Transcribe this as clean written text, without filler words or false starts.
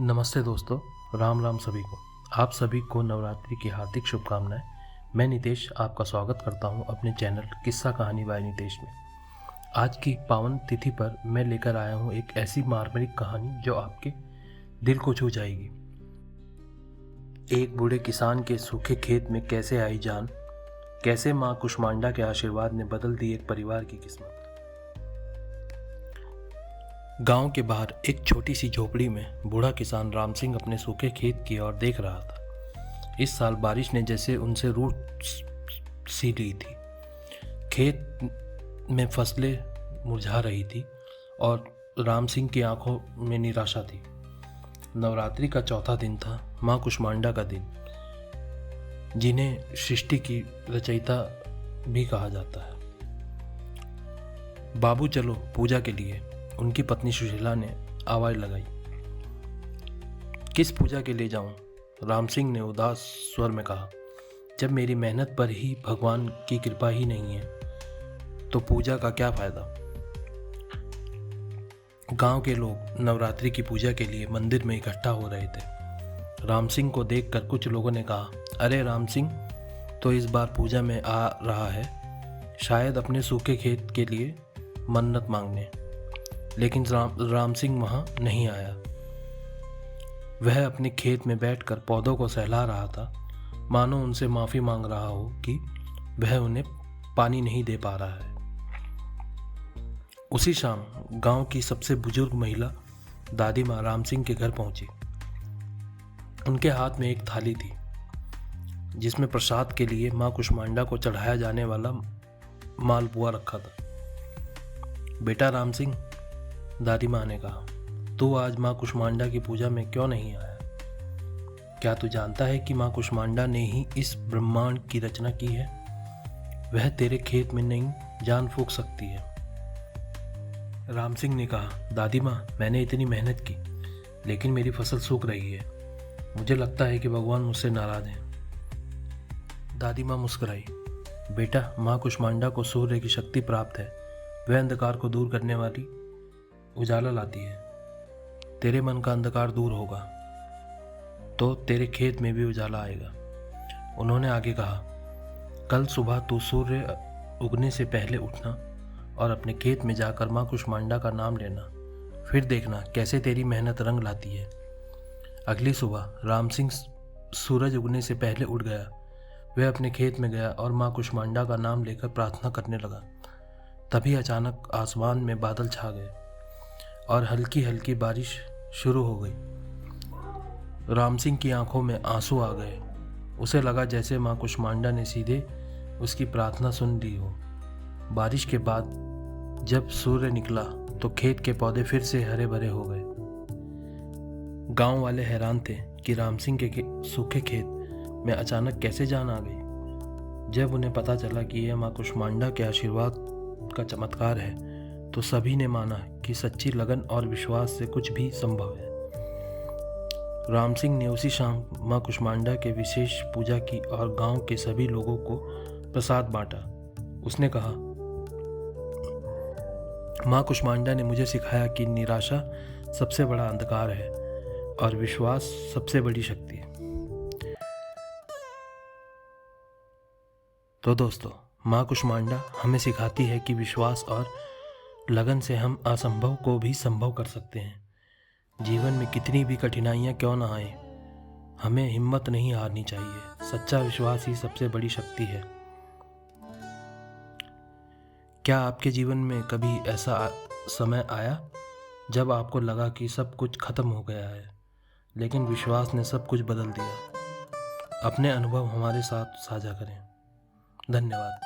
नमस्ते दोस्तों, राम राम सभी को। आप सभी को नवरात्रि की हार्दिक शुभकामनाएं। मैं नितेश आपका स्वागत करता हूं अपने चैनल किस्सा कहानी बाय नितेश में। आज की पावन तिथि पर मैं लेकर आया हूं एक ऐसी मार्मिक कहानी जो आपके दिल को छू जाएगी। एक बूढ़े किसान के सूखे खेत में कैसे आई जान, कैसे माँ कुष्मांडा के आशीर्वाद ने बदल दी एक परिवार की किस्मत। गांव के बाहर एक छोटी सी झोपड़ी में बूढ़ा किसान राम सिंह अपने सूखे खेत की ओर देख रहा था। इस साल बारिश ने जैसे उनसे रूठ सी ली थी। खेत में फसलें मुरझा रही थी और राम सिंह की आंखों में निराशा थी। नवरात्रि का चौथा दिन था, माँ कुष्मांडा का दिन, जिन्हें सृष्टि की रचयिता भी कहा जाता है। बाबू चलो पूजा के लिए, उनकी पत्नी सुशीला ने आवाज लगाई। किस पूजा के लिए जाऊं? राम सिंह ने उदास स्वर में कहा। जब मेरी मेहनत पर ही भगवान की कृपा ही नहीं है तो पूजा का क्या फायदा। गांव के लोग नवरात्रि की पूजा के लिए मंदिर में इकट्ठा हो रहे थे। राम सिंह को देखकर कुछ लोगों ने कहा, अरे राम सिंह तो इस बार पूजा में आ रहा है, शायद अपने सूखे खेत के लिए मन्नत मांगने। लेकिन राम सिंह वहां नहीं आया। वह अपने खेत में बैठकर पौधों को सहला रहा था, मानो उनसे माफ़ी मांग रहा हो कि वह उन्हें पानी नहीं दे पा रहा है। उसी शाम गांव की सबसे बुजुर्ग महिला दादी माँ राम सिंह के घर पहुंची। उनके हाथ में एक थाली थी जिसमें प्रसाद के लिए माँ कुष्मांडा को चढ़ाया जाने वाला मालपुआ रखा था। बेटा राम सिंह, दादी माँ ने कहा, तू आज माँ कुष्मांडा की पूजा में क्यों नहीं आया? क्या तू जानता है कि माँ कुष्मांडा ने ही इस ब्रह्मांड की रचना की है? वह तेरे खेत में नई जान फूंक सकती है। राम सिंह ने कहा, दादी माँ, मैंने इतनी मेहनत की लेकिन मेरी फसल सूख रही है। मुझे लगता है कि भगवान मुझसे नाराज हैं। दादी माँ मुस्कुराई। बेटा, माँ कुष्मांडा को सूर्य की शक्ति प्राप्त है। वह अंधकार को दूर करने वाली उजाला लाती है। तेरे मन का अंधकार दूर होगा तो तेरे खेत में भी उजाला आएगा। उन्होंने आगे कहा, कल सुबह तू सूर्य उगने से पहले उठना और अपने खेत में जाकर माँ कुष्मांडा का नाम लेना। फिर देखना कैसे तेरी मेहनत रंग लाती है। अगली सुबह राम सिंह सूरज उगने से पहले उठ गया। वह अपने खेत में गया और माँ कुष्मांडा का नाम लेकर प्रार्थना करने लगा। तभी अचानक आसमान में बादल छा गए और हल्की हल्की बारिश शुरू हो गई। राम सिंह की आंखों में आंसू आ गए। उसे लगा जैसे माँ कुष्मांडा ने सीधे उसकी प्रार्थना सुन ली हो। बारिश के बाद जब सूर्य निकला तो खेत के पौधे फिर से हरे भरे हो गए। गांव वाले हैरान थे कि राम सिंह के सूखे खेत में अचानक कैसे जान आ गई। जब उन्हें पता चला कि यह माँ कुष्मांडा के आशीर्वाद का चमत्कार है तो सभी ने माना कि सच्ची लगन और विश्वास से कुछ भी संभव है। राम सिंह ने उसी शाम माँ कुष्मांडा के विशेष पूजा की और गांव के सभी लोगों को प्रसाद बांटा। उसने कहा, माँ कुष्मांडा ने मुझे सिखाया कि निराशा सबसे बड़ा अंधकार है और विश्वास सबसे बड़ी शक्ति है। तो दोस्तों, माँ कुष्मांडा हमें सिखाती है कि विश्वास और लगन से हम असंभव को भी संभव कर सकते हैं। जीवन में कितनी भी कठिनाइयाँ क्यों ना आए, हमें हिम्मत नहीं हारनी चाहिए। सच्चा विश्वास ही सबसे बड़ी शक्ति है। क्या आपके जीवन में कभी ऐसा समय आया जब आपको लगा कि सब कुछ खत्म हो गया है, लेकिन विश्वास ने सब कुछ बदल दिया? अपने अनुभव हमारे साथ साझा करें। धन्यवाद।